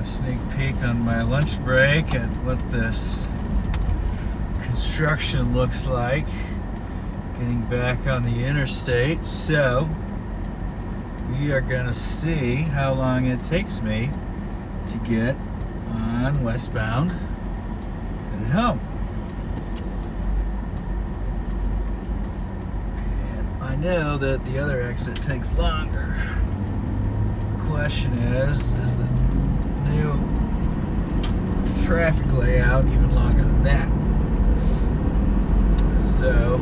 A sneak peek on my lunch break at what this construction looks like getting back on the interstate. So we are gonna see how long it takes me to get on westbound headed home. And I know that the other exit takes longer. The question is the new traffic layout even longer than that? So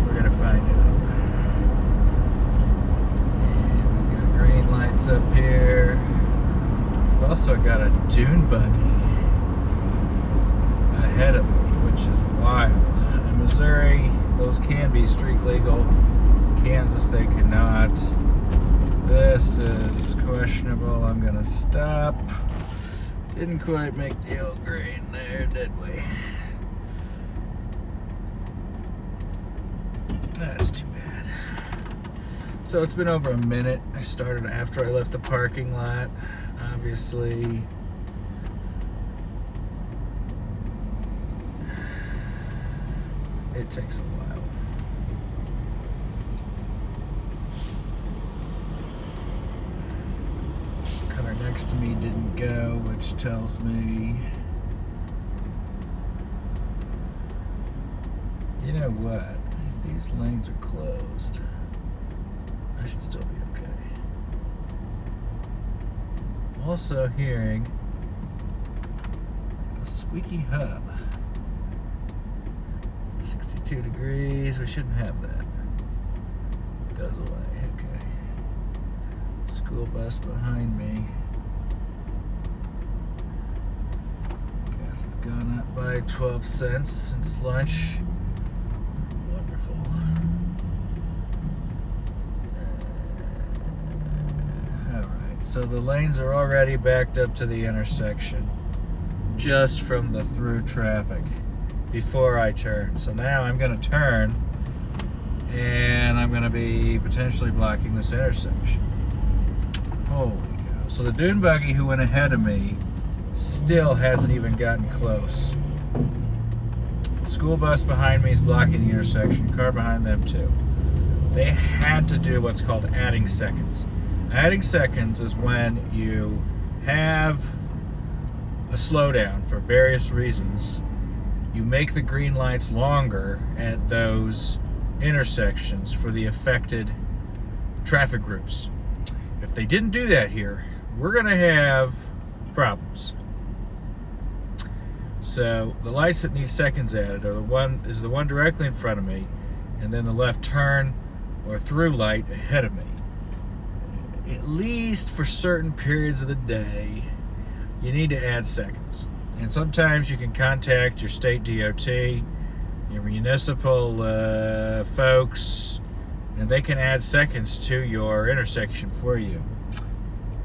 we're gonna find out. And we've got green lights up here. We've also got a dune buggy ahead of me, which is wild. In Missouri, those can be street legal. Kansas, they cannot. This is questionable. I'm gonna stop. Didn't quite make the old green there, did we? That's too bad. So it's been over a minute. I started after I left the parking lot. Obviously, it takes a while. Car next to me didn't go, which tells me, you know what? If these lanes are closed, I should still be okay. I'm also hearing a squeaky hub. 62 degrees, we shouldn't have that. Goes away, okay. School bus behind me. Gas has gone up by 12 cents since lunch. Wonderful. Alright, so the lanes are already backed up to the intersection just from the through traffic before I turn. So now I'm going to turn and I'm going to be potentially blocking this intersection. Holy cow. So the dune buggy who went ahead of me still hasn't even gotten close. The school bus behind me is blocking the intersection. Car behind them too. They had to do what's called adding seconds. Adding seconds is when you have a slowdown for various reasons. You make the green lights longer at those intersections for the affected traffic groups. If they didn't do that here, we're going to have problems. So the lights that need seconds added are the one directly in front of me, and then the left turn or through light ahead of me. At least for certain periods of the day, you need to add seconds. And sometimes you can contact your state DOT, your municipal folks, and they can add seconds to your intersection for you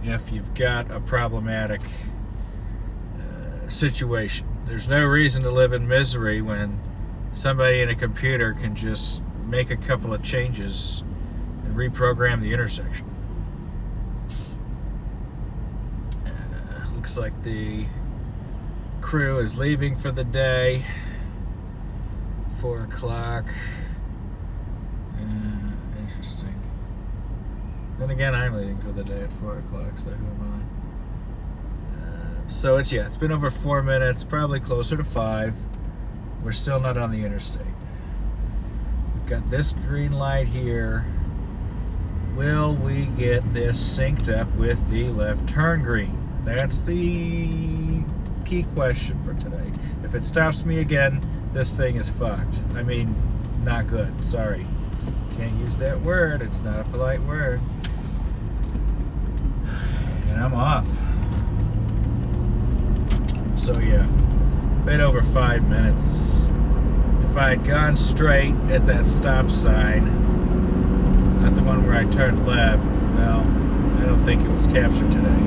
if you've got a problematic situation. There's no reason to live in misery when somebody in a computer can just make a couple of changes and reprogram the intersection. Looks like the crew is leaving for the day. 4 o'clock. Interesting. Then again, I'm leaving for the day at 4 o'clock, so who am I? So it's been over 4 minutes, probably closer to 5. We're still not on the interstate. We've got this green light here. Will we get this synced up with the left turn green? That's the key question for today. If it stops me again, this thing is fucked. I mean, not good. Sorry. Can't use that word. It's not a polite word. And I'm off. So yeah, a bit over 5 minutes. If I had gone straight at that stop sign, not the one where I turned left, well, I don't think it was captured today.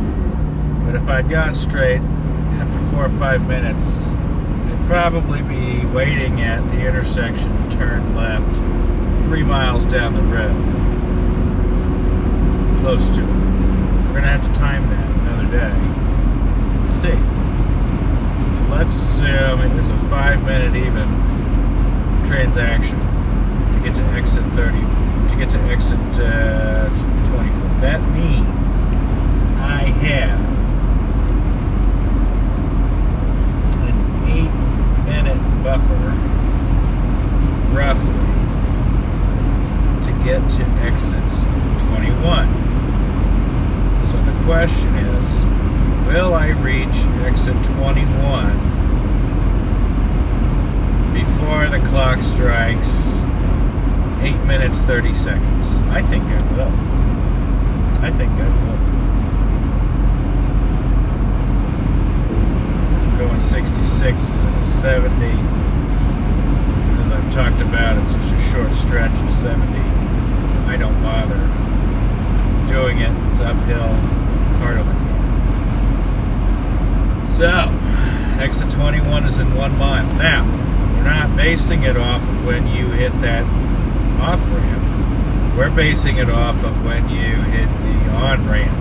But if I'd gone straight after 4 or 5 minutes, I'd probably be waiting at the intersection to turn left 3 miles down the road. Close to it. We're going to have to time that another day. and see. So let's assume it was a 5-minute even transaction to get to exit 30, to get to exit 24. That means I have an 8-minute buffer, roughly, to get to exit 21. So the question is, will I reach exit 21 before the clock strikes 8 minutes 30 seconds? I think I will. I think I will. I'm going 66 and 70. As I've talked about, it's such a short stretch of 70. I don't bother doing it. It's uphill, part of the car. So, exit 21 is in 1 mile. Now, we're not basing it off of when you hit that off-ramp. We're basing it off of when you hit the on-ramp,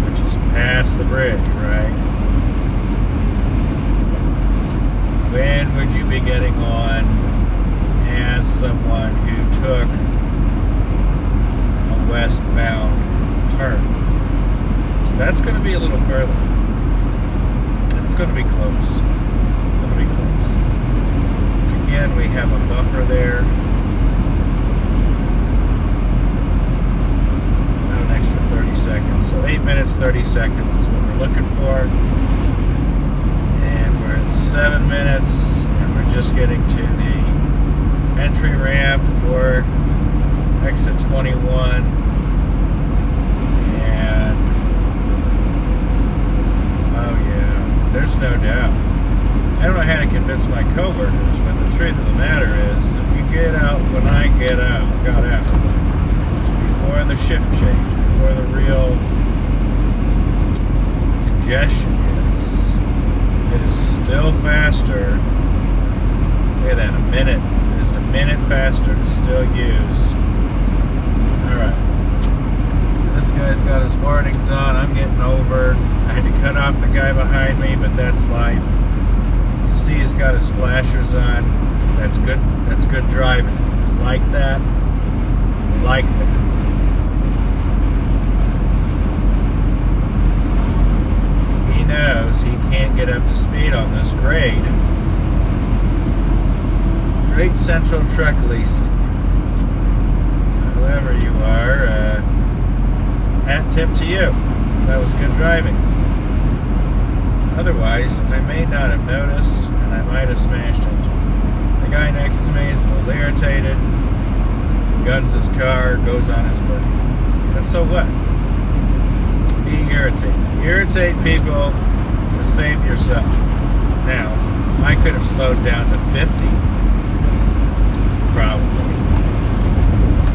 which is past the bridge, right? When would you be getting on as someone who took a westbound turn? So that's going to be a little further. It's going to be close. It's going to be close. Again, we have a buffer there. About an extra 30 seconds. So 8 minutes, 30 seconds is what we're looking for. And we're at 7 minutes, and we're just getting to the entry ramp for exit 21. And oh yeah, there's no doubt. I don't know how to convince my coworkers, but the truth of the matter is, if you get out when I got out, just before the shift change, before the real congestion hits, it is still faster. Look at that, a minute. It is a minute faster to still use. Alright. So this guy's got his warnings on. I'm getting over. I had to cut off the guy behind me, but that's life. You see he's got his flashers on. That's good. That's good driving. I like that. I like that. He knows he can't get up to speed on this grade. Great Central Truck Leasing. Whoever you are, hat tip to you. That was good driving. Otherwise, I may not have noticed, and I might have smashed into him. The guy next to me is a little irritated, guns his car, goes on his way. But so what? Be irritated. Irritate people to save yourself. Now, I could have slowed down to 50, probably.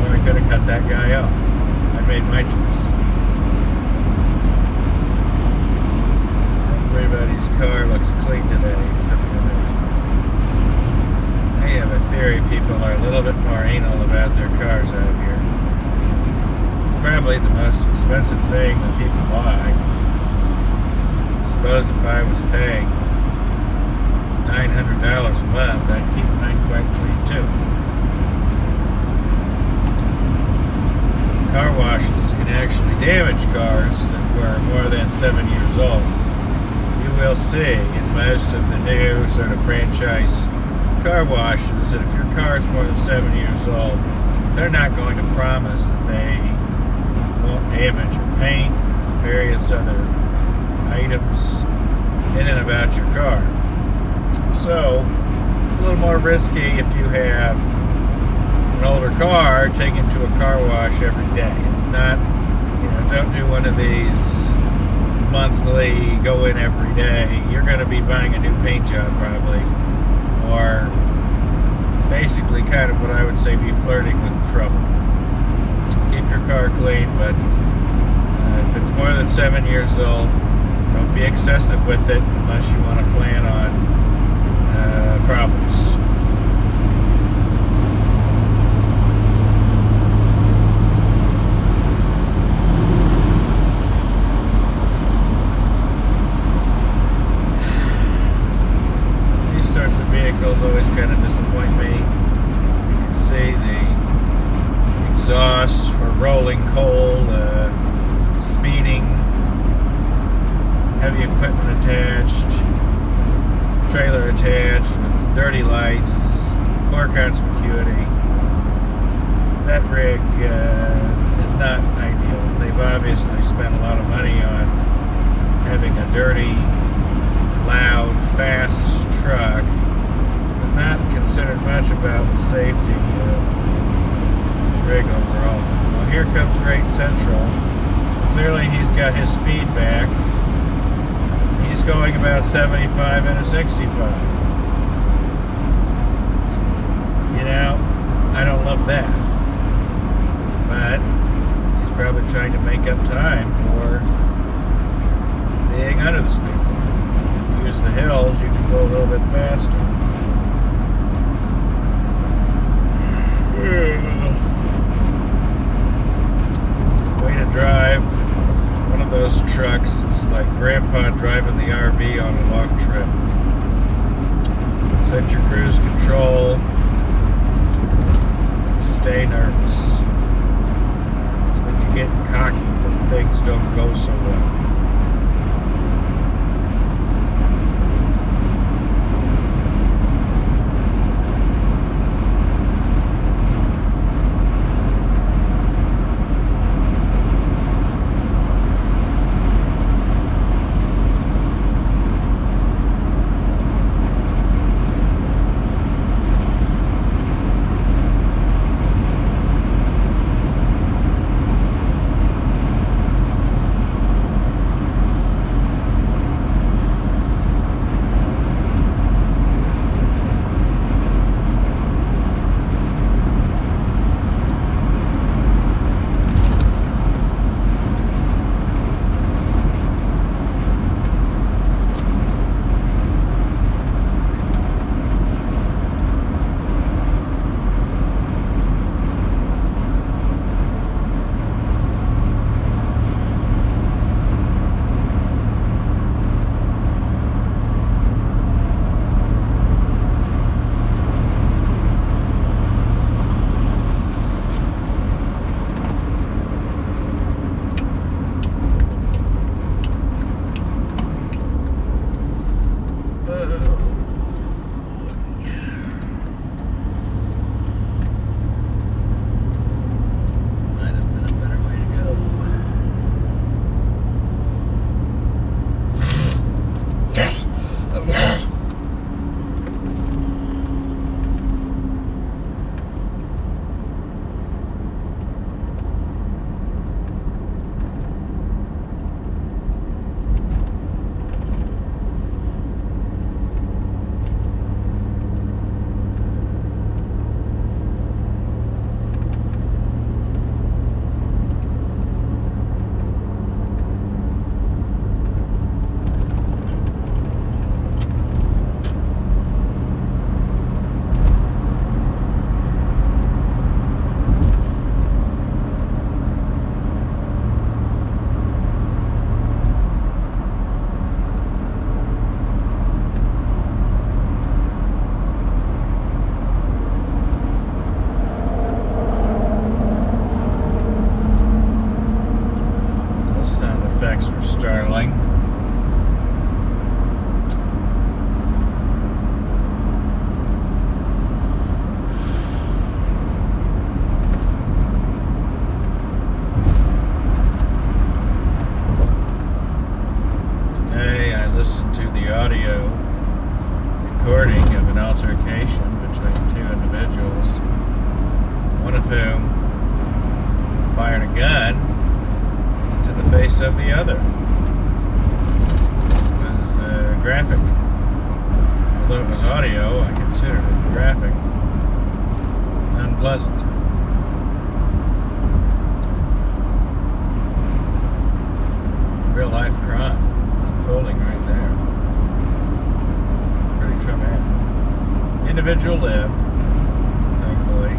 Or I could have cut that guy off. I made my choice. Everybody's car looks clean today, except for me. I have a theory people are a little bit more anal about their cars out here. It's probably the most expensive thing that people buy. I suppose if I was paying $900 a month, I'd keep mine quite clean too. Car washes can actually damage cars that were more than 7 years old. You will see in most of the new sort of franchise car washes that if your car is more than 7 years old, they're not going to promise that they won't damage your paint, various other items in and about your car. So it's a little more risky if you have an older car taken to a car wash every day. It's not, don't do one of these monthly, go in every day. You're going to be buying a new paint job probably, or basically kind of what I would say be flirting with trouble. Keep your car clean, but if it's more than 7 years old, don't be excessive with it unless you want to plan on problems. rolling coal, speeding, heavy equipment attached, trailer attached with dirty lights, poor conspicuity. That rig is not ideal. They've obviously spent a lot of money on having a dirty, loud, fast truck, but not considered much about the safety of the rig overall. Well, here comes Great Central. Clearly he's got his speed back. He's going about 75 and a 65. You know, I don't love that. But he's probably trying to make up time for being under the speed limit. If you use the hills, you can go a little bit faster. Way to drive one of those trucks is like Grandpa driving the RV on a long trip. Set your cruise control and stay nervous. It's when you get cocky that things don't go so well. Starling. Today I listened to the audio recording of an altercation between two individuals, one of whom fired a gun into the face of the other. Graphic. Although it was audio, I considered it graphic. Unpleasant. Real life crime unfolding right there. Pretty traumatic. Individual lived, thankfully.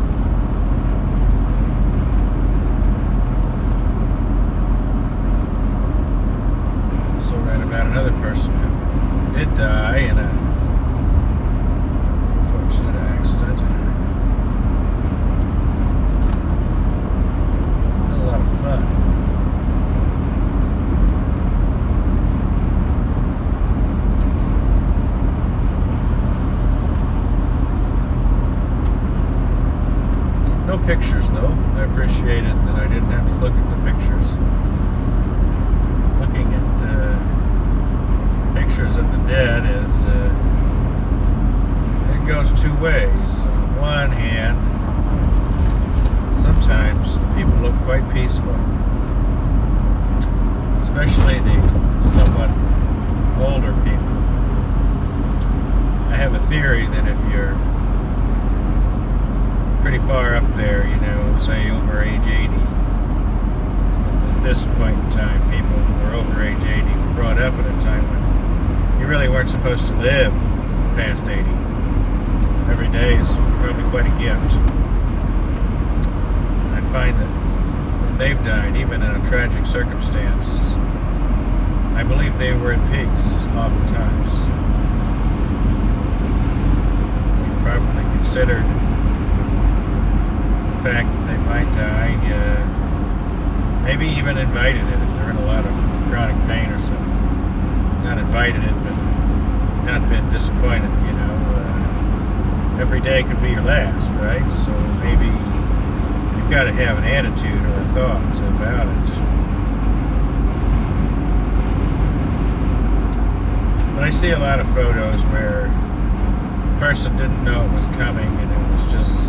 Also read about another person who did die in a unfortunate accident. Had a lot pictures, though. I appreciated that I didn't have to look at the pictures. Looking at pictures of the dead is it goes two ways. On one hand, sometimes the people look quite peaceful, especially the somewhat older people. I have a theory that if you're pretty far up there, you know, say over age 80, at this point in time, people who were over age 80 were brought up at a time when you really weren't supposed to live past 80. Every day is probably quite a gift. And I find that when they've died, even in a tragic circumstance, I believe they were at peace oftentimes. They probably considered the fact that they might die, maybe even invited it if they're in a lot of chronic pain or something. Not invited it, but not been disappointed, you know. Every day could be your last, right? So maybe you've got to have an attitude or a thought about it. But I see a lot of photos where the person didn't know it was coming, and it was just,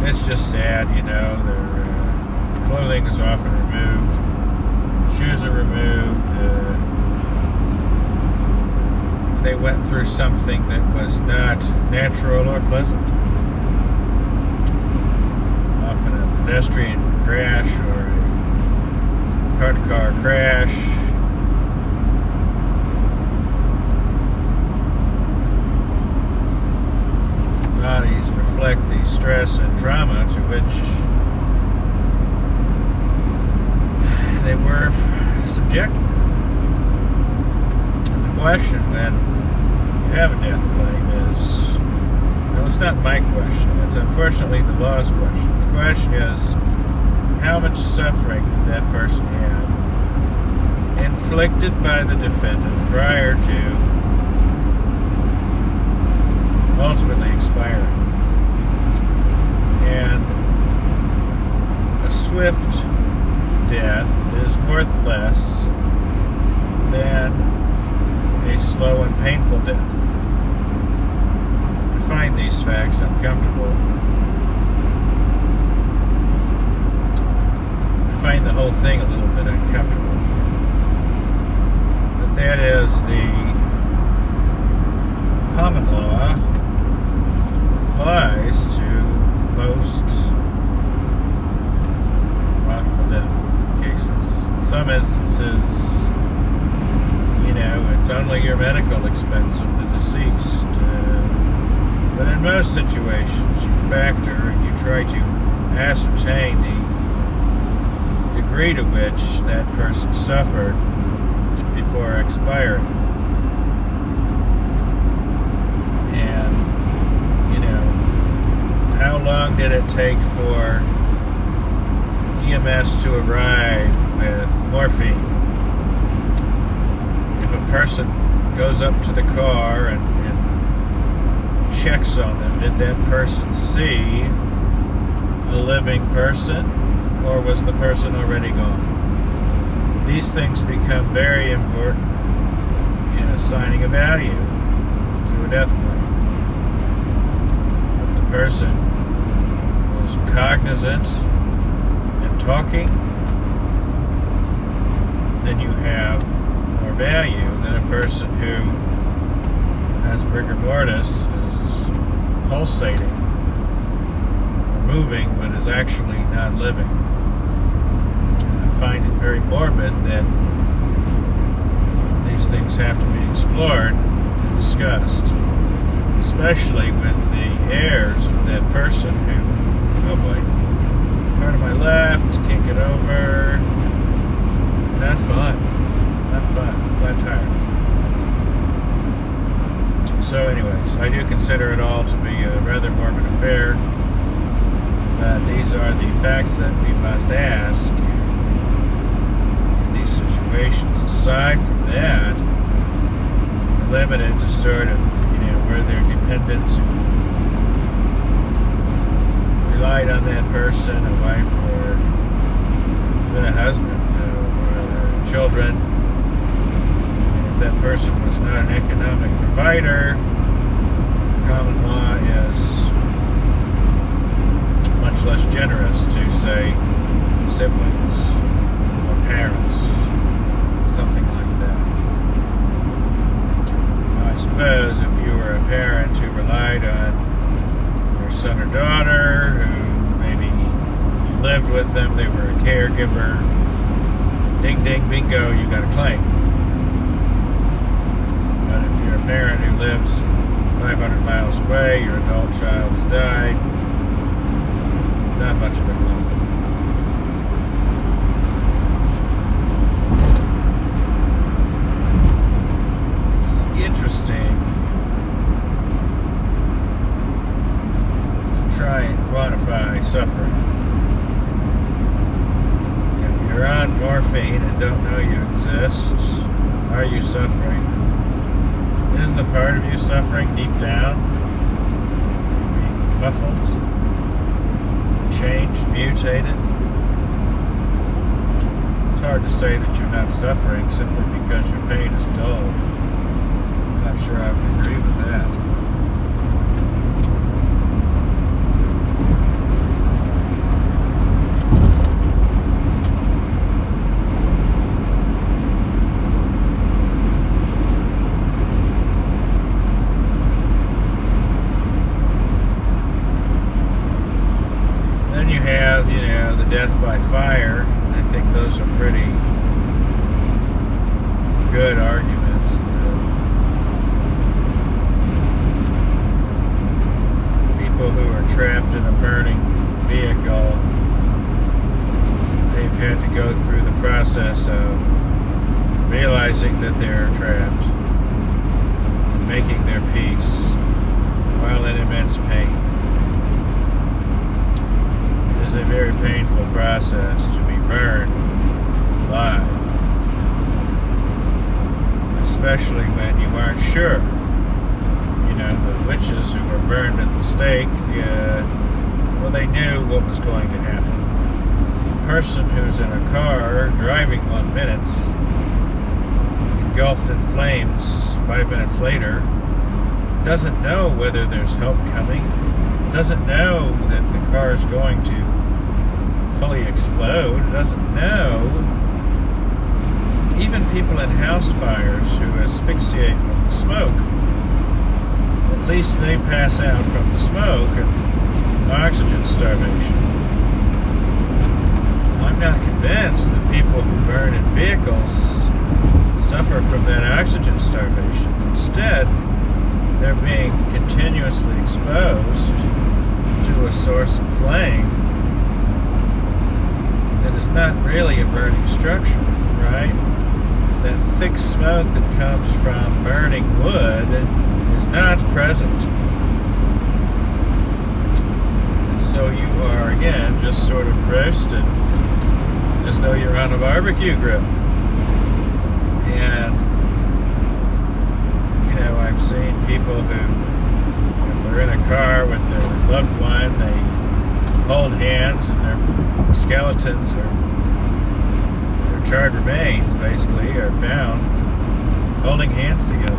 it's just sad, you know. Their clothing is often removed, shoes are removed. They went through something that was not natural or pleasant. Often a pedestrian crash or a car-to-car crash. Bodies reflect the stress and trauma to which they were subjected. And the question when you have a death claim is, well, it's not my question, it's unfortunately the law's question. The question is, how much suffering did that person have inflicted by the defendant prior to ultimately expiring? And a swift death is worth less than a slow and painful death. I find these facts uncomfortable. I find the whole thing a little bit uncomfortable. But that is the common law applies to most wrongful death cases. In some instances, you know, it's only your medical expense of the deceased. But in most situations, you factor and you try to ascertain the degree to which that person suffered before expiring. And, you know, how long did it take for EMS to arrive with morphine? If a person goes up to the car and checks on them, did that person see a living person, or was the person already gone? These things become very important in assigning a value to a death claim. If the person was cognizant and talking, then you have more value than a person who has rigor mortis, is pulsating or moving, but is actually not living. And I find it very morbid that these things have to be explored and discussed, especially with the heirs of that person who, oh boy, car to my left, can't get over, not fun, flat tire. So anyways, I do consider it all to be a rather morbid affair, but these are the facts that we must ask in these situations. Aside from that, we're limited to sort of, you know, where their dependents who relied on that person, a wife or even a husband or children. And if that person was not an economic provider, common law is much less generous to, say, siblings or parents, something like that. Now, I suppose if you were a parent who relied on your son or daughter, who maybe you lived with them, they were a caregiver, ding ding bingo, you got a claim. But if you're a parent who lives 500 miles away, your adult child has died, not much of a claim. It's interesting to try and quantify suffering. If you're on morphine and don't know you exist, are you suffering? Isn't a part of you suffering deep down? Being muffled, changed, mutated? It's hard to say that you're not suffering simply because your pain is dulled. I'm not sure I would agree with that. The death by fire. I think those are pretty good arguments. People who are trapped in a burning vehicle, they've had to go through the process of realizing that they're trapped and making their peace while in immense pain. It's a very painful process to be burned alive, especially when you aren't sure. You know, the witches who were burned at the stake, well, they knew what was going to happen. The person who's in a car driving 1 minute, engulfed in flames 5 minutes later, doesn't know whether there's help coming, doesn't know that the car is going to fully explode, doesn't know. Even people in house fires who asphyxiate from the smoke, at least they pass out from the smoke and oxygen starvation. I'm not convinced that people who burn in vehicles suffer from that oxygen starvation. Instead, they're being continuously exposed to a source of flame that is not really a burning structure, right? That thick smoke that comes from burning wood is not present. And so you are, again, just sort of roasted as though you're on a barbecue grill. And I've seen people who, if they're in a car with their loved one, they hold hands and their skeletons or their charred remains, basically, are found holding hands together.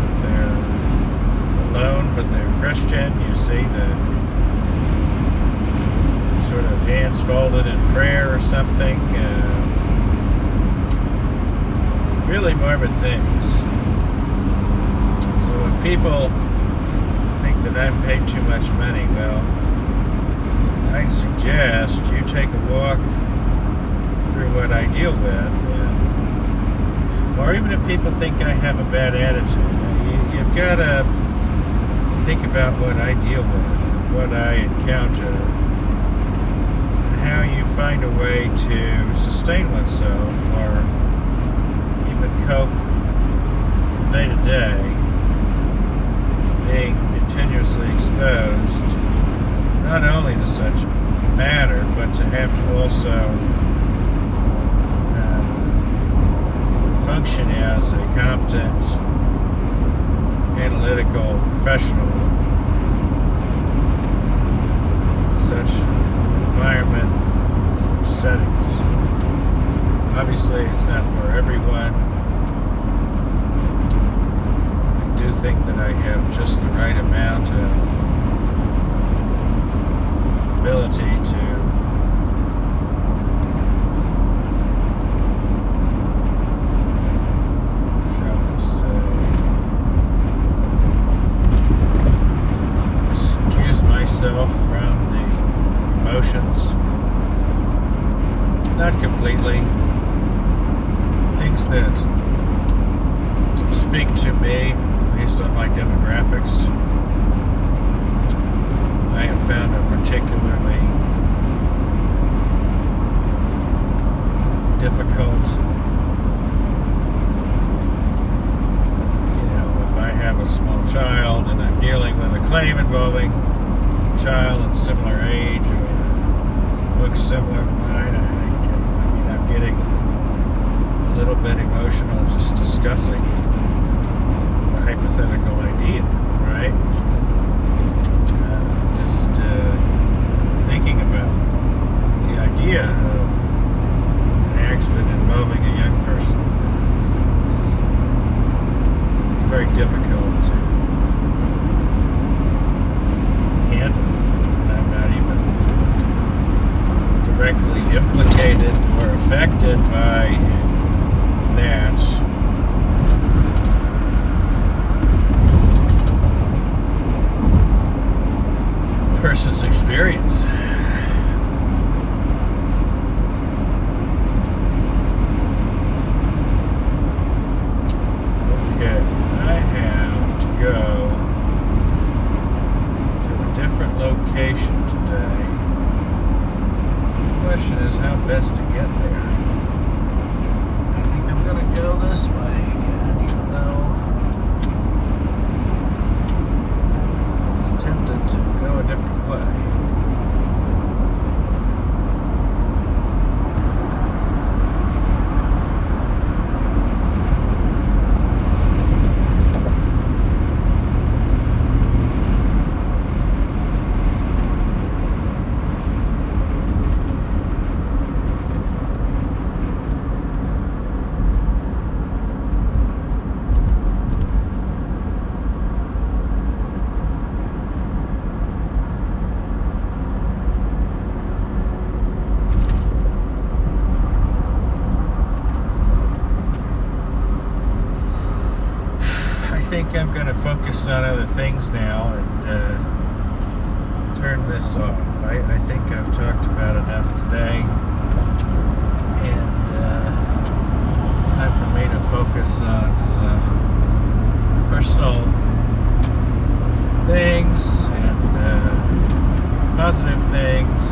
If they're alone but they're Christian, you see the sort of hands folded in prayer or something. Really morbid things. So if people think that I'm paid too much money, well, I'd suggest you take a walk through what I deal with, or even if people think I have a bad attitude, you've got to think about what I deal with, what I encounter, and how you find a way to sustain oneself or cope from day to day, being continuously exposed not only to such matter, but to have to also function as a competent, analytical analytical professional, such environment, such settings. Obviously, it's not for everyone. I do think that I have just the right amount of ability to from the emotions, not completely. Things that speak to me based on my demographics, I have found are particularly difficult. If I have a small child and I'm dealing with a claim involving child in similar age or looks similar to mine, I'm getting a little bit emotional just discussing the hypothetical idea, right? Just thinking about the idea of an accident involving a young person. It's very difficult to handle. I'm not even directly implicated or affected by that. Person's experience. Okay, I have to go location today. The question is how best to get there. I think I'm gonna go this way again, even though I was tempted to go a different way. I think I'm going to focus on other things now and turn this off. I think I've talked about enough today, and time for me to focus on some personal things and positive things